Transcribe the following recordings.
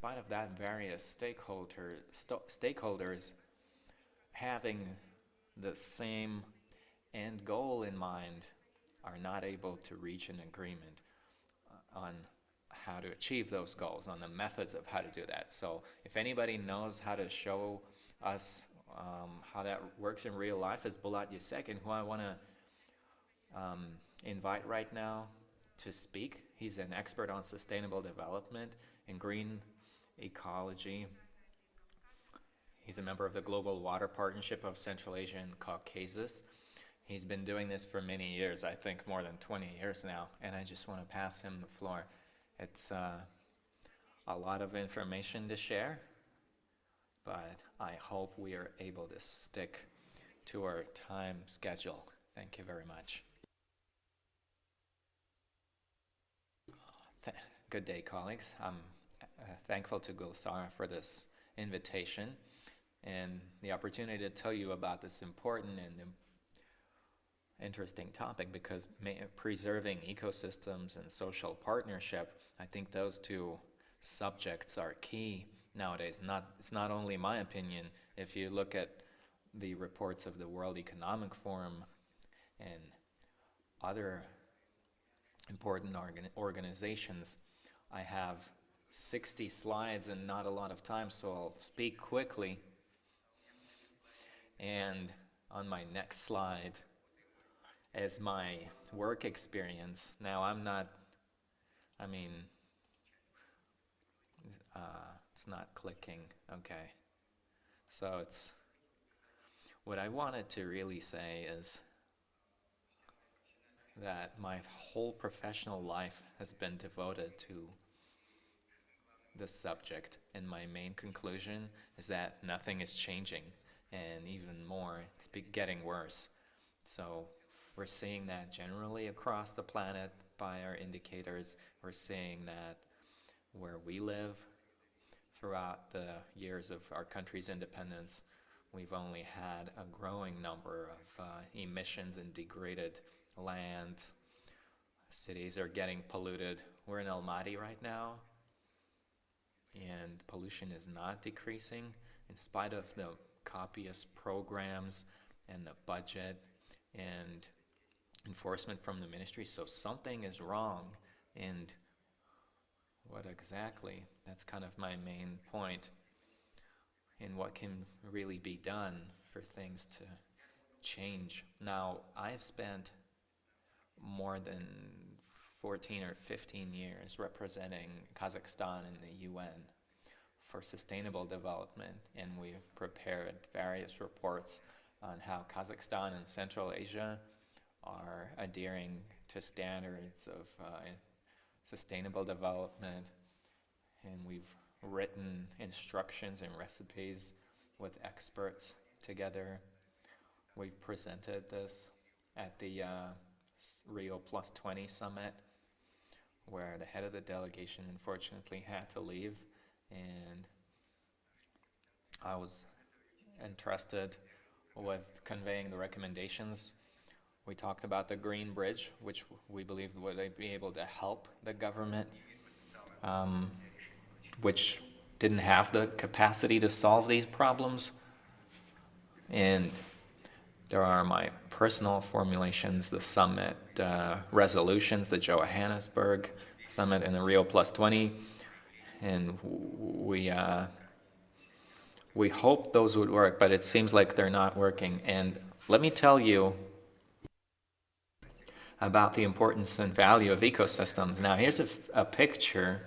spite of that, various stakeholders having the same end goal in mind are not able to reach an agreement on how to achieve those goals, on the methods of how to do that. So if anybody knows how to show us how that works in real life, is Bulat Yusek, who I want to invite right now to speak. He's an expert on sustainable development and green ecology. He's a member of the Global Water Partnership of Central Asia and Caucasus. He's been doing this for many years, I think more than 20 years now, and I just want to pass him the floor. It's a lot of information to share, but I hope we are able to stick to our time schedule. Thank you very much. Good day, colleagues. I'm thankful to Gulsara for this invitation and the opportunity to tell you about this important and interesting topic, because preserving ecosystems and social partnership, I think those two subjects are key nowadays. It's not only my opinion. If you look at the reports of the World Economic Forum and other important organizations, I have 60 slides and not a lot of time, so I'll speak quickly. And on my next slide is my work experience. Now it's not clicking. Okay. So what I wanted to really say is that my whole professional life has been devoted to this subject, and my main conclusion is that nothing is changing, and even more, it's getting worse. So we're seeing that generally across the planet by our indicators. We're seeing that where we live, throughout the years of our country's independence, we've only had a growing number of emissions and degraded land. Cities are getting polluted. We're in Almaty right now, and pollution is not decreasing in spite of the copious programs and the budget and enforcement from the ministry. So something is wrong, and what exactly? That's kind of my main point in what can really be done for things to change. Now, I've spent more than 14 or 15 years representing Kazakhstan in the UN for sustainable development, and we've prepared various reports on how Kazakhstan and Central Asia are adhering to standards of sustainable development, and we've written instructions and recipes with experts together. We've presented this at the Rio Plus 20 summit, where the head of the delegation unfortunately had to leave, and I was entrusted with conveying the recommendations. We talked about the Green Bridge, which we believe would be able to help the government, which didn't have the capacity to solve these problems. And there are my personal formulations, the summit resolutions, the Johannesburg summit and the Rio Plus 20. And we hope those would work, but it seems like they're not working. And let me tell you about the importance and value of ecosystems. Now, here's a picture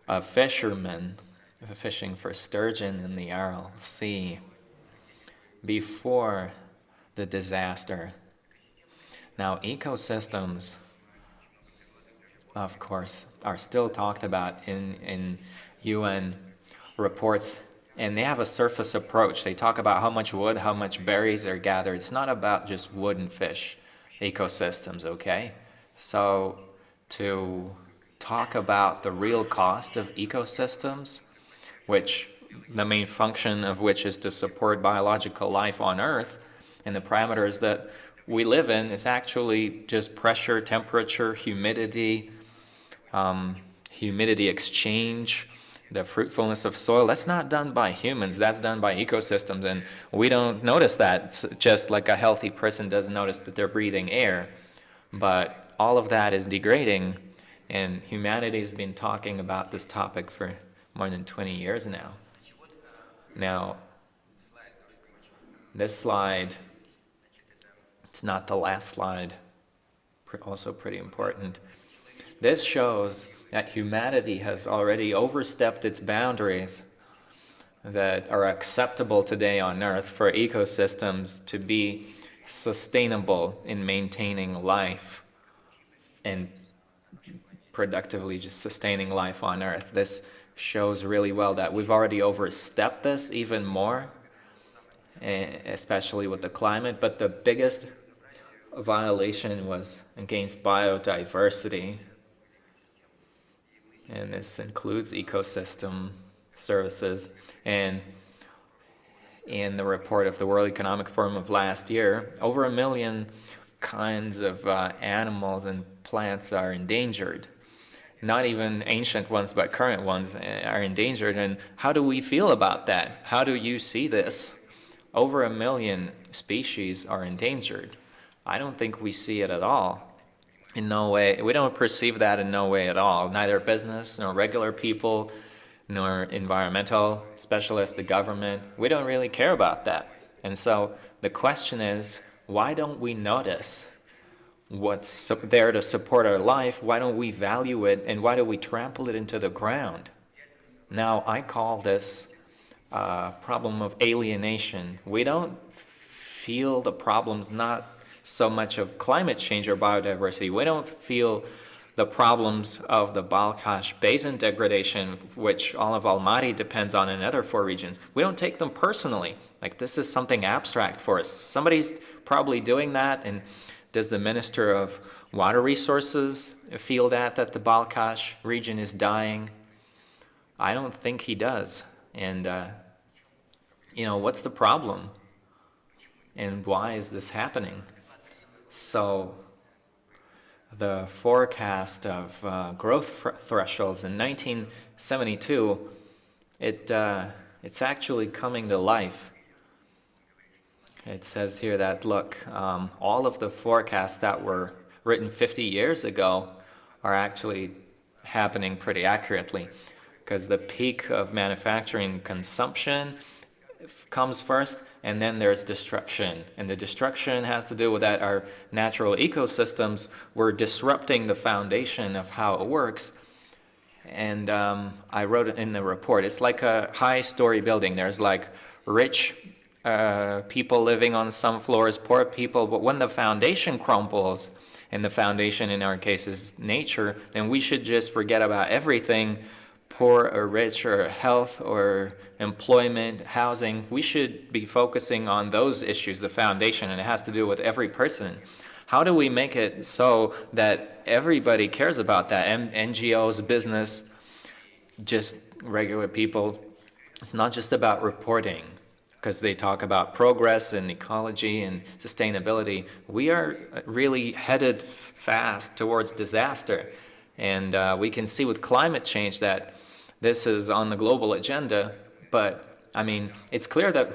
of fishermen fishing for sturgeon in the Aral Sea before the disaster. Now, ecosystems, of course, are still talked about in UN reports, and they have a surface approach. They talk about how much wood, how much berries are gathered. It's not about just wood and fish ecosystems, okay? So to talk about the real cost of ecosystems, which the main function of which is to support biological life on Earth, and the parameters that we live in is actually just pressure, temperature, humidity, humidity exchange, The fruitfulness of soil, that's not done by humans, that's done by ecosystems, and we don't notice that. It's just like a healthy person doesn't notice that they're breathing air. But all of that is degrading, and humanity has been talking about this topic for more than 20 years now. Now, this slide, it's not the last slide, also pretty important. This shows that humanity has already overstepped its boundaries that are acceptable today on Earth for ecosystems to be sustainable in maintaining life and productively just sustaining life on Earth. This shows really well that we've already overstepped this even more, especially with the climate, but the biggest violation was against biodiversity, and this includes ecosystem services. And in the report of the World Economic Forum of last year, over 1 million kinds of animals and plants are endangered. Not even ancient ones, but current ones are endangered. And how do we feel about that? How do you see this? Over 1 million species are endangered. I don't think we see it at all. In no way. We don't perceive that in no way at all. Neither business, nor regular people, nor environmental specialists, the government. We don't really care about that. And so the question is, why don't we notice what's there to support our life? Why don't we value it, and why do we trample it into the ground? Now, I call this a problem of alienation. We don't feel the problems not so much of climate change or biodiversity. We don't feel the problems of the Balkhash Basin degradation, which all of Almaty depends on, and other 4 regions. We don't take them personally. Like, this is something abstract for us. Somebody's probably doing that. And does the Minister of Water Resources feel that the Balkhash region is dying? I don't think he does. And, what's the problem? And why is this happening? So the forecast of growth thresholds in 1972, it's actually coming to life. It says here that, look, all of the forecasts that were written 50 years ago are actually happening pretty accurately, because the peak of manufacturing consumption comes first, and then there's destruction. And the destruction has to do with that our natural ecosystems were disrupting the foundation of how it works. And I wrote it in the report. It's like a high-story building. There's like rich people living on some floors, poor people. But when the foundation crumbles, and the foundation in our case is nature, then we should just forget about everything, poor or rich, or health or employment, housing. We should be focusing on those issues, the foundation, and it has to do with every person. How do we make it so that everybody cares about that? NGOs, business, just regular people. It's not just about reporting, because they talk about progress and ecology and sustainability. We are really headed fast towards disaster. And we can see with climate change that this is on the global agenda, but I mean, it's clear that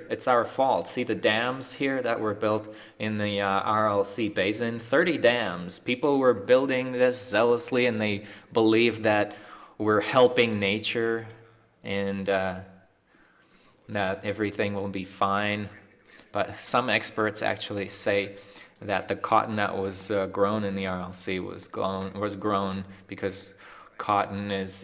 it's our fault. See the dams here that were built in the RLC basin? 30 dams. People were building this zealously, and they believe that we're helping nature, and that everything will be fine. But some experts actually say that the cotton that was grown in the RLC was grown because cotton is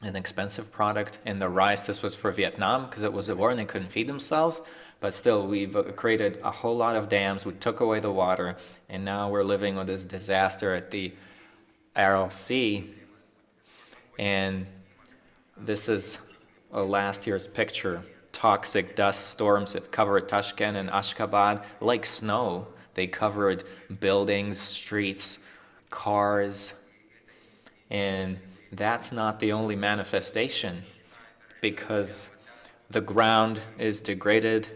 an expensive product, and the rice, this was for Vietnam because it was a war and they couldn't feed themselves. But still, we've created a whole lot of dams. We took away the water, and now we're living with this disaster at the RLC. And this is last year's picture. Toxic dust storms have covered Tashkent and Ashgabat like snow. They covered buildings, streets, cars, and that's not the only manifestation, because the ground is degraded,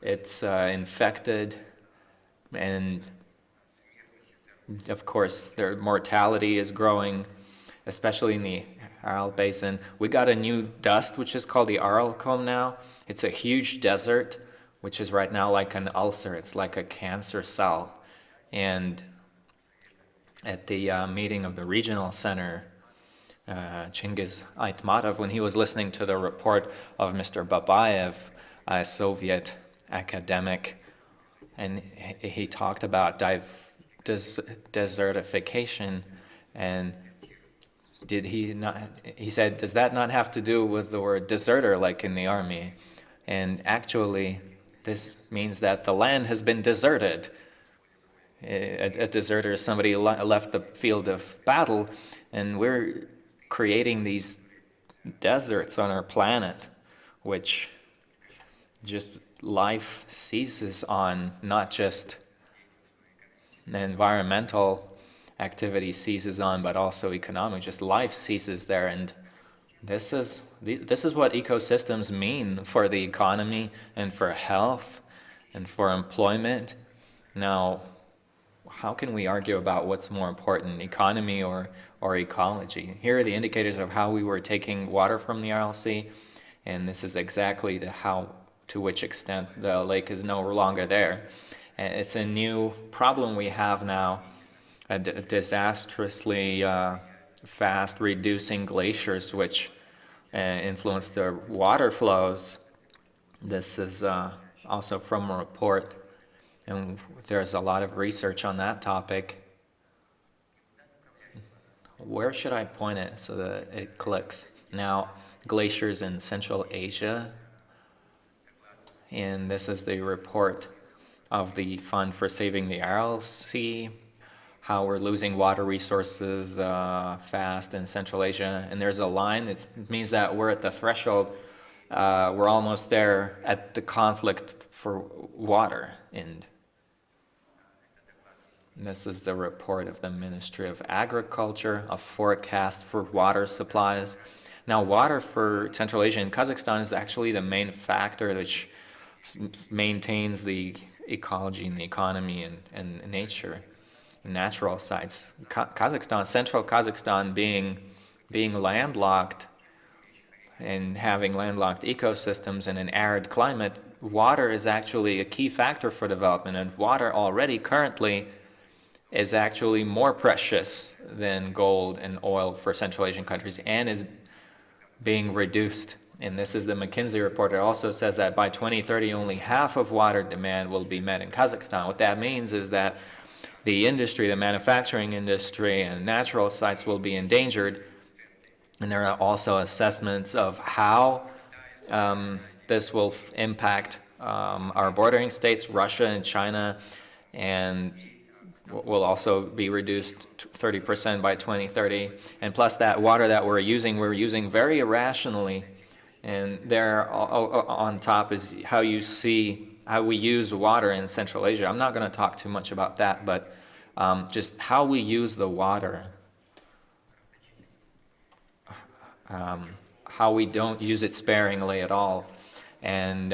it's infected, and of course their mortality is growing, especially in the Aral Basin. We got a new dust, which is called the Aral Comb now. It's a huge desert, which is right now like an ulcer. It's like a cancer cell. And at the meeting of the regional center, Chingiz Aytmatov, when he was listening to the report of Mr. Babayev, a Soviet academic, and he talked about desertification, and he said, does that not have to do with the word deserter like in the army? And actually, this means that the land has been deserted. A deserter is somebody who left the field of battle, and we're creating these deserts on our planet, which just life ceases on, not just the environmental activity ceases on, but also economic. Just life ceases there, and this is what ecosystems mean for the economy and for health and for employment. Now, how can we argue about what's more important, economy or ecology? Here are the indicators of how we were taking water from the Aral Sea, and this is exactly to which extent the lake is no longer there. And it's a new problem we have now, a disastrously fast reducing glaciers, which influence the water flows. This is also from a report, and there's a lot of research on that topic. Where should I point it so that it clicks? Now, glaciers in Central Asia, and this is the report of the Fund for Saving the Aral Sea, how we're losing water resources fast in Central Asia. And there's a line that means that we're at the threshold, we're almost there at the conflict for water. And this is the report of the Ministry of Agriculture, a forecast for water supplies. Now, water for Central Asia and Kazakhstan is actually the main factor which maintains the ecology and the economy and nature, natural sites. Kazakhstan, central Kazakhstan being landlocked and having landlocked ecosystems and an arid climate, water is actually a key factor for development, and water already currently is actually more precious than gold and oil for Central Asian countries and is being reduced. And this is the McKinsey report. It also says that by 2030, only half of water demand will be met in Kazakhstan. What that means is that the industry, the manufacturing industry, and natural sites will be endangered. And there are also assessments of how this will impact our bordering states, Russia and China, and will also be reduced 30% by 2030. And plus that water that we're using very irrationally. And there on top is how we use water in Central Asia. I'm not going to talk too much about that, but just how we use the water. How we don't use it sparingly at all. And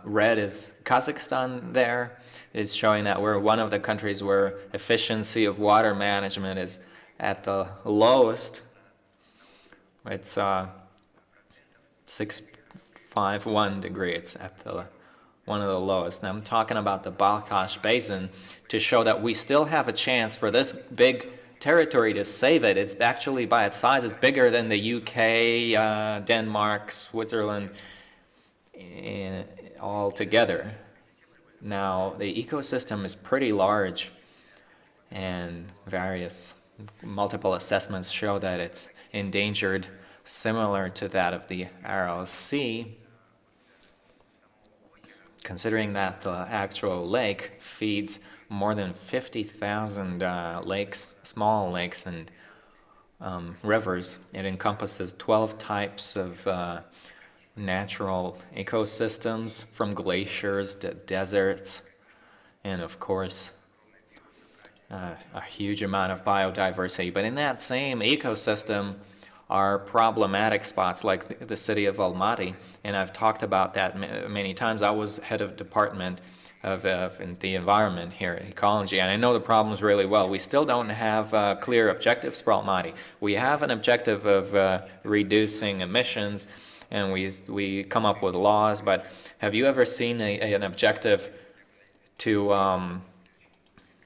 red is Kazakhstan there. It's showing that we're one of the countries where efficiency of water management is at the lowest. It's 651 degree. It's at one of the lowest. Now I'm talking about the Balkhash Basin to show that we still have a chance for this big territory to save it. It's actually, by its size, it's bigger than the UK, Denmark, Switzerland, all together. Now, the ecosystem is pretty large, and multiple assessments show that it's endangered, similar to that of the Aral Sea, considering that the actual lake feeds more than 50,000 lakes, small lakes, and rivers. It encompasses 12 types of natural ecosystems, from glaciers to deserts, and of course a huge amount of biodiversity. But in that same ecosystem are problematic spots like the city of Almaty, and I've talked about that many times. I was head of department in the environment here, ecology. And I know the problems really well. We still don't have clear objectives for Almaty. We have an objective of reducing emissions, and we come up with laws, but have you ever seen an objective to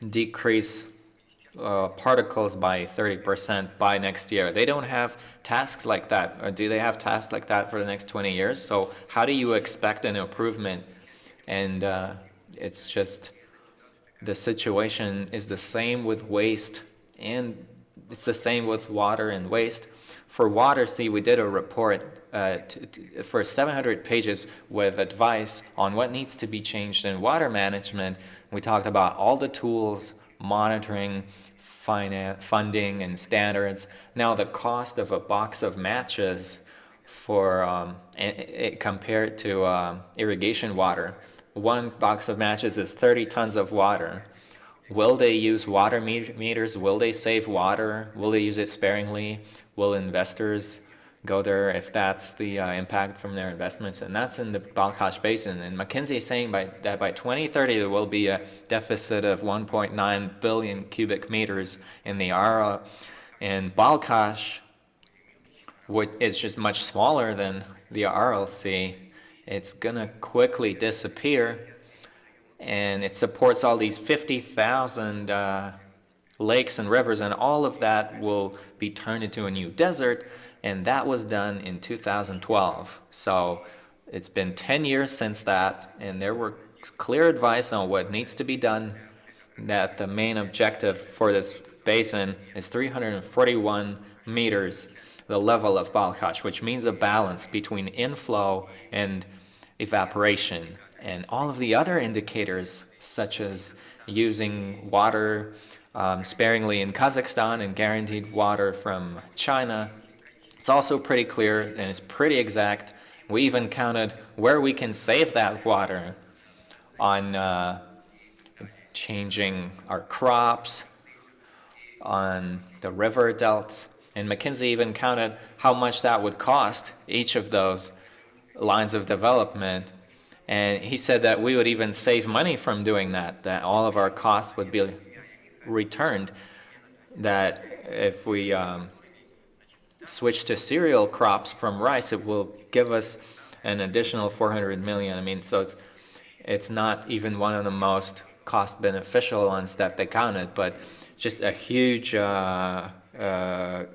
decrease particles by 30% by next year? They don't have tasks like that. Or do they have tasks like that for the next 20 years? So how do you expect an improvement? And it's just, the situation is the same with waste, and it's the same with water and waste. For water, see, we did a report for 700 pages with advice on what needs to be changed in water management. We talked about all the tools, monitoring, funding, and standards. Now the cost of a box of matches for compared to irrigation water, one box of matches is 30 tons of water. Will they use water meters? Will they save water? Will they use it sparingly? Will investors go there if that's the impact from their investments? And that's in the Balkhash Basin. And McKinsey is saying that by 2030 there will be a deficit of 1.9 billion cubic meters in the Aral. And Balkhash, which is just much smaller than the Aral Sea, it's gonna quickly disappear, and it supports all these 50,000 lakes and rivers, and all of that will be turned into a new desert, and that was done in 2012. So it's been 10 years since that, and there were clear advice on what needs to be done, that the main objective for this basin is 341 meters, the level of Balkhash, which means a balance between inflow and evaporation. And all of the other indicators, such as using water sparingly in Kazakhstan and guaranteed water from China, it's also pretty clear and it's pretty exact. We even counted where we can save that water on changing our crops, on the river deltas. And McKinsey even counted how much that would cost, each of those lines of development. And he said that we would even save money from doing that all of our costs would be returned, that if we switch to cereal crops from rice, it will give us an additional 400 million. I mean, so it's not even one of the most cost beneficial ones that they counted, but just a huge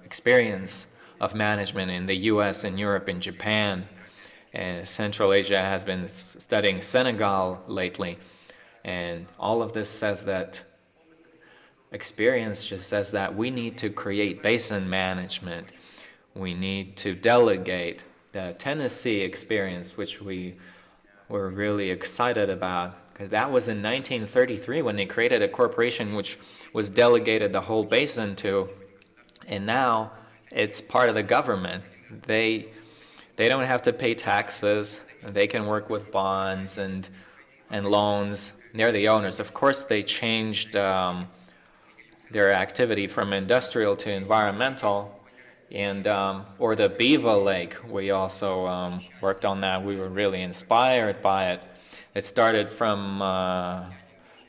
experience of management in the US and Europe and Japan. And Central Asia has been studying Senegal lately. And all of this says that, experience just says that we need to create basin management. We need to delegate. The Tennessee experience, which we were really excited about, because that was in 1933 when they created a corporation which was delegated the whole basin to, and now it's part of the government. They don't have to pay taxes. They can work with bonds and loans. They're the owners. Of course, they changed their activity from industrial to environmental. And or the Biva Lake, we also worked on that. We were really inspired by it. It started from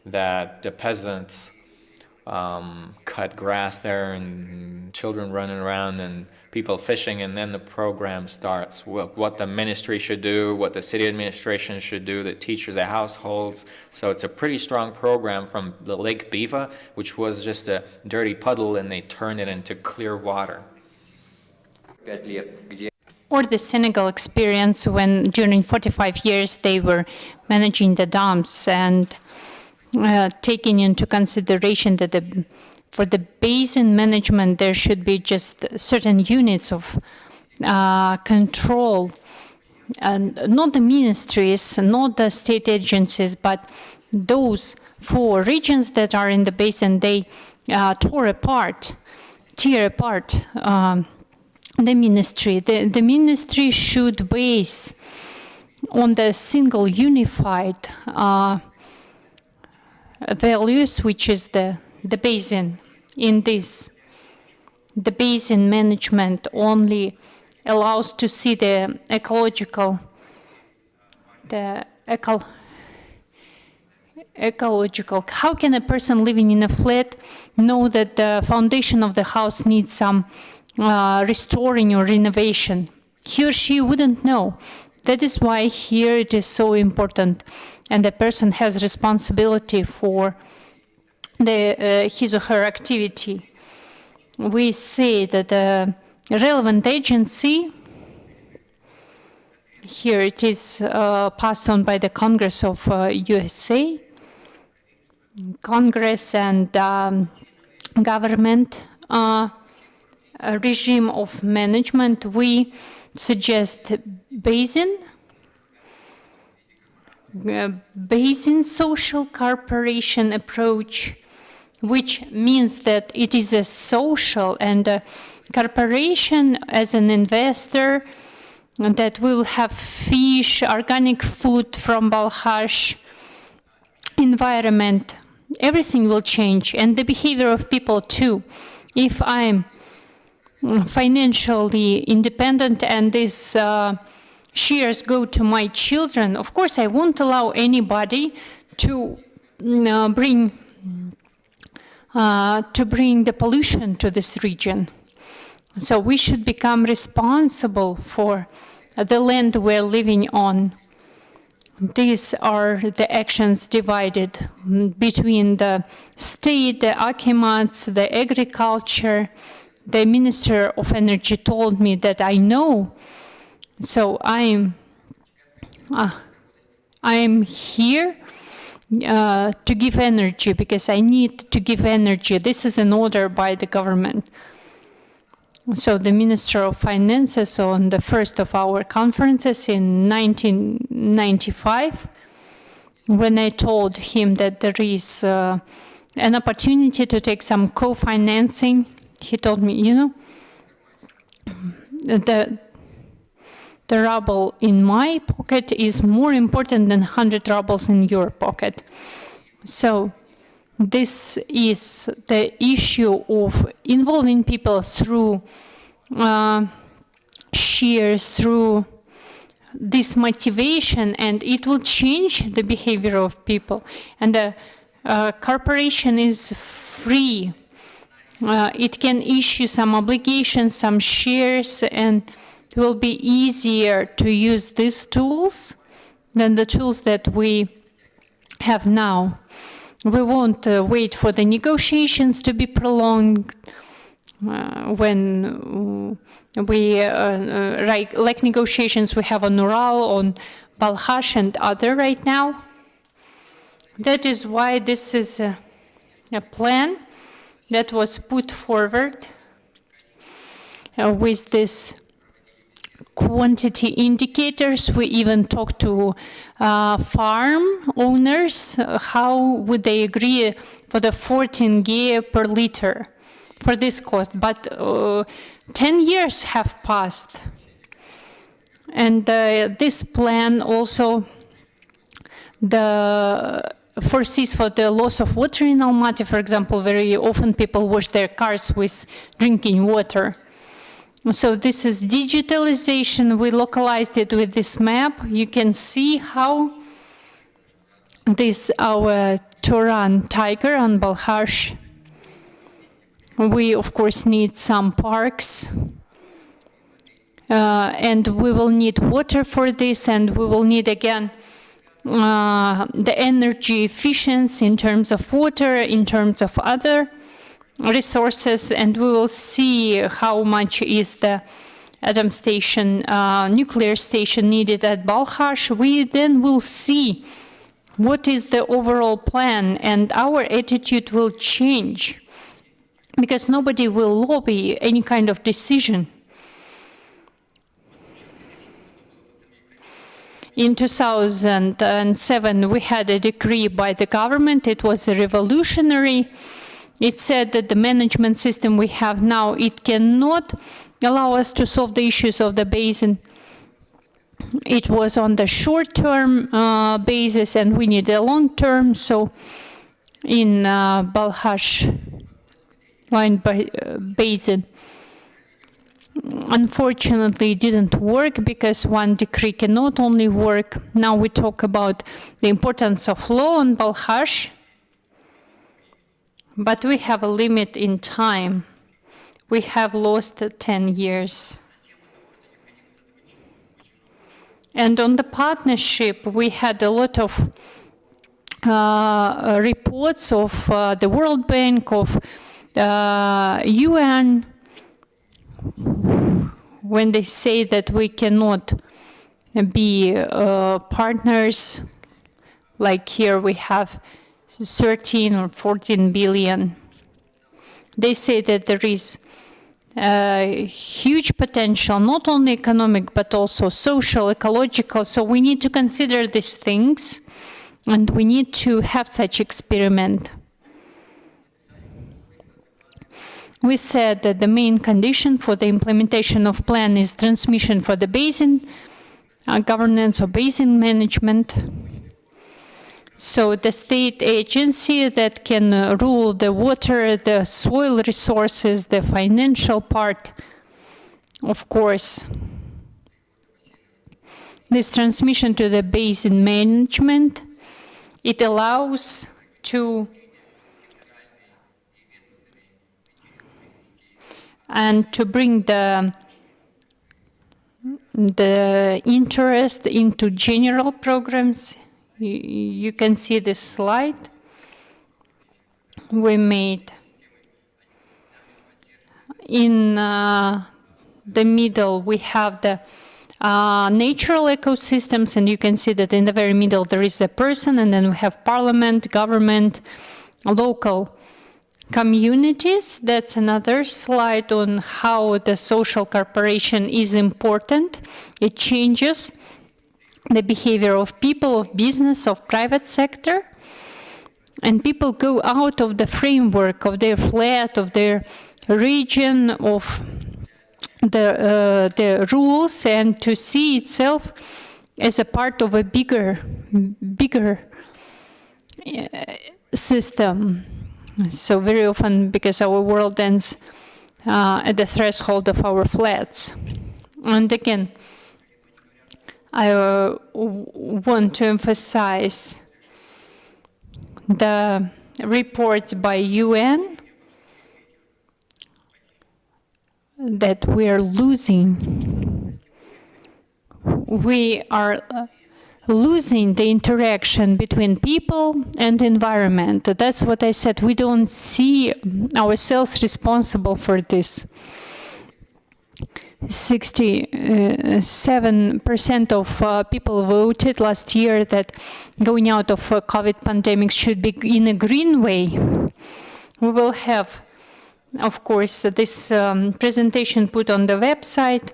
that the peasants cut grass there, and children running around and people fishing, and then the program starts. What the ministry should do, what the city administration should do, the teachers, the households. So it's a pretty strong program from the Lake Biva, which was just a dirty puddle, and they turned it into clear water. Or the Senegal experience, when during 45 years they were managing the dumps and taking into consideration that for the basin management there should be just certain units of control, and not the ministries, not the state agencies, but those 4 regions that are in the basin. They tear apart the ministry. The ministry should base on the single unified values, which is the basin. In this, the basin management only allows to see the ecological. How can a person living in a flat know that the foundation of the house needs some restoring or renovation? He or she wouldn't know. That is why here it is so important, and the person has responsibility for his or her activity. We say that the relevant agency, here it is passed on by the Congress of USA, Congress and government regime of management. We suggest basin social corporation approach, which means that it is a social and a corporation as an investor, that will have fish, organic food from Balkhash, environment. Everything will change, and the behavior of people too. If I'm financially independent and these shares go to my children, of course I won't allow anybody to bring the pollution to this region. So we should become responsible for the land we're living on. These are the actions divided between the state, the Akimats, the agriculture. The Minister of Energy told me that I know. So I'm here to give energy because I need to give energy. This is an order by the government. So the Minister of Finances on the first of our conferences in 1995, when I told him that there is an opportunity to take some co-financing, he told me, you know, the ruble in my pocket is more important than 100 rubles in your pocket. So this is the issue of involving people through shares, through this motivation, and it will change the behavior of people. And the corporation is free. It can issue some obligations, some shares, and it will be easier to use these tools than the tools that we have now. We won't wait for the negotiations to be prolonged when we, like negotiations we have on Ural, on Balkhash and other right now. That is why this is a plan that was put forward with this quantity indicators. We even talked to farm owners. How would they agree for the 14 GE per liter for this cost? But 10 years have passed. And this plan also foresees for the loss of water in Almaty. For example, very often people wash their cars with drinking water. So this is digitalization. We localized it with this map. You can see how this our Turan tiger on Balkhash. We of course need some parks, and we will need water for this, and we will need again the energy efficiency in terms of water, in terms of other resources, and we will see how much is the atom station, nuclear station needed at Balkhash. We then will see what is the overall plan, and our attitude will change because nobody will lobby any kind of decision. In 2007, we had a decree by the government. It was revolutionary. It said that the management system we have now, it cannot allow us to solve the issues of the basin. It was on the short-term basis, and we need a long-term. So in Balkhash line basin, Unfortunately, it didn't work because one decree cannot only work. Now we talk about the importance of law on Balkhash, but we have a limit in time. We have lost 10 years. And on the partnership, we had a lot of reports of the World Bank, of UN, when they say that we cannot be partners, like here we have 13 or 14 billion. They say that there is huge potential, not only economic, but also social, ecological. So we need to consider these things, and we need to have such experiment. We said that the main condition for the implementation of plan is transmission for the basin governance or basin management. So the state agency that can rule the water, the soil resources, the financial part, of course. This transmission to the basin management, it allows to bring the interest into general programs. You can see this slide we made. In the middle, we have the natural ecosystems, and you can see that in the very middle there is a person, and then we have parliament, government, local communities. That's another slide on how the social cooperation is important. It changes the behavior of people, of business, of private sector. And people go out of the framework of their flat, of their region, of the rules, and to see itself as a part of a bigger system. So very often, because our world ends at the threshold of our flats. And again, I want to emphasize the reports by UN that we are losing. We are losing the interaction between people and environment. That's what I said. We don't see ourselves responsible for this. 67% of people voted last year that going out of COVID pandemic should be in a green way. We will have, of course, this presentation put on the website.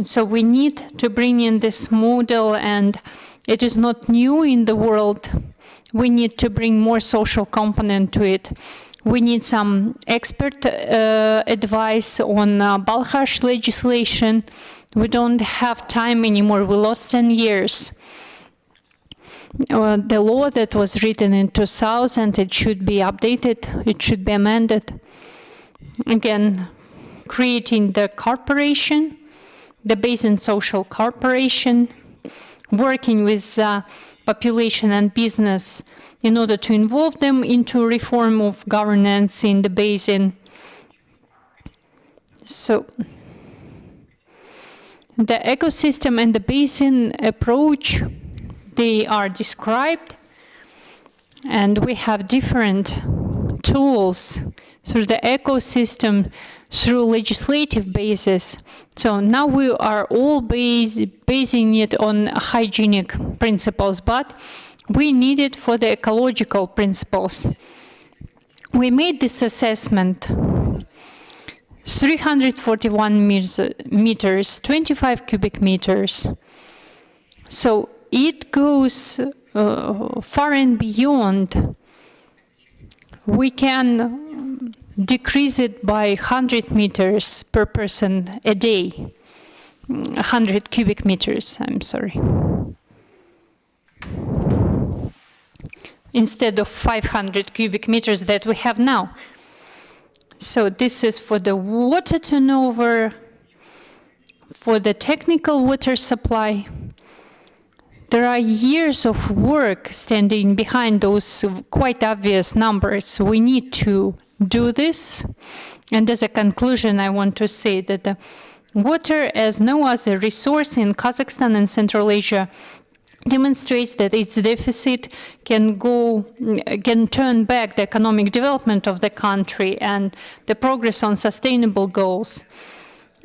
So we need to bring in this model, and it is not new in the world. We need to bring more social component to it. We need some expert advice on Balkhash legislation. We don't have time anymore. We lost 10 years. The law that was written in 2000, it should be updated. It should be amended. Again, creating the corporation, the basin social corporation, working with population and business in order to involve them into reform of governance in the basin. So the ecosystem and the basin approach, they are described, and we have different tools through the ecosystem, through legislative basis. So now we are all basing it on hygienic principles, but we need it for the ecological principles. We made this assessment, 341 meters, 25 cubic meters. So it goes far and beyond. We can decrease it by 100 meters per person a day. 100 cubic meters, I'm sorry. Instead of 500 cubic meters that we have now. So this is for the water turnover, For the technical water supply, there are years of work standing behind those quite obvious numbers. We need to do this. And as a conclusion, I want to say that the water, as no other resource in Kazakhstan and Central Asia, demonstrates that its deficit can turn back the economic development of the country and the progress on sustainable goals.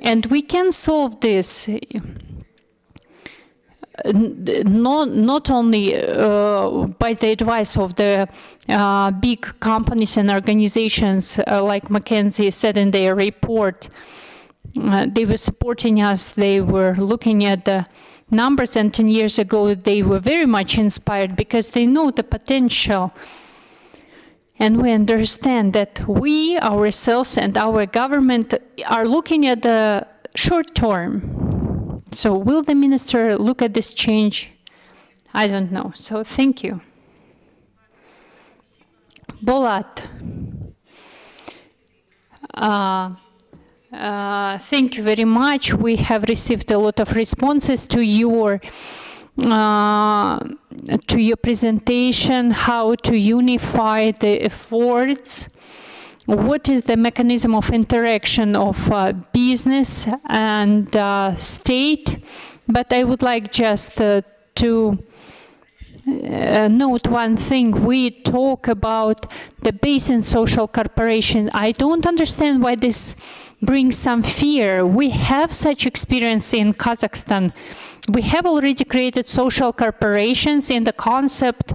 And we can solve this not only by the advice of the big companies and organizations like McKinsey said in their report. They were supporting us, they were looking at the numbers, and 10 years ago they were very much inspired because they know the potential. And we understand that we ourselves and our government are looking at the short term. So will the minister look at this change? I don't know. So thank you. Bolat. Thank you very much. We have received a lot of responses to your presentation, how to unify the efforts. What is the mechanism of interaction of business and state? But I would like just to note one thing. We talk about the basin social corporation. I don't understand why this brings some fear. We have such experience in Kazakhstan. We have already created social corporations in the concept.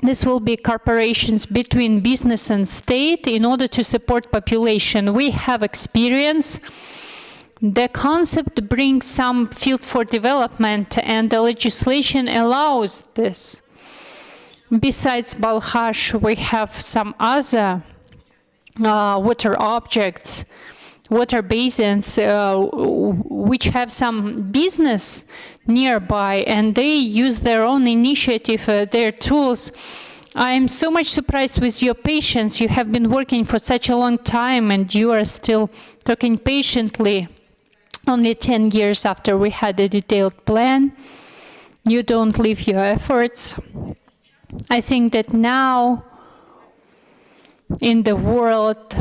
This will be corporations between business and state in order to support population. We have experience. The concept brings some field for development, and the legislation allows this. Besides Balkhash, we have some other water objects, water basins, which have some business nearby, and they use their own initiative, their tools. I am so much surprised with your patience. You have been working for such a long time, and you are still talking patiently. Only 10 years after we had a detailed plan, you don't leave your efforts. I think that now, in the world,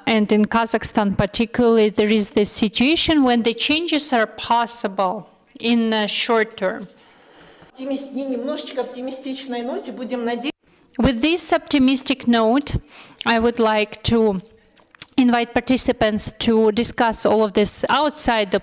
and in Kazakhstan particularly, there is this situation when the changes are possible in the short term. With this optimistic note, I would like to invite participants to discuss all of this outside the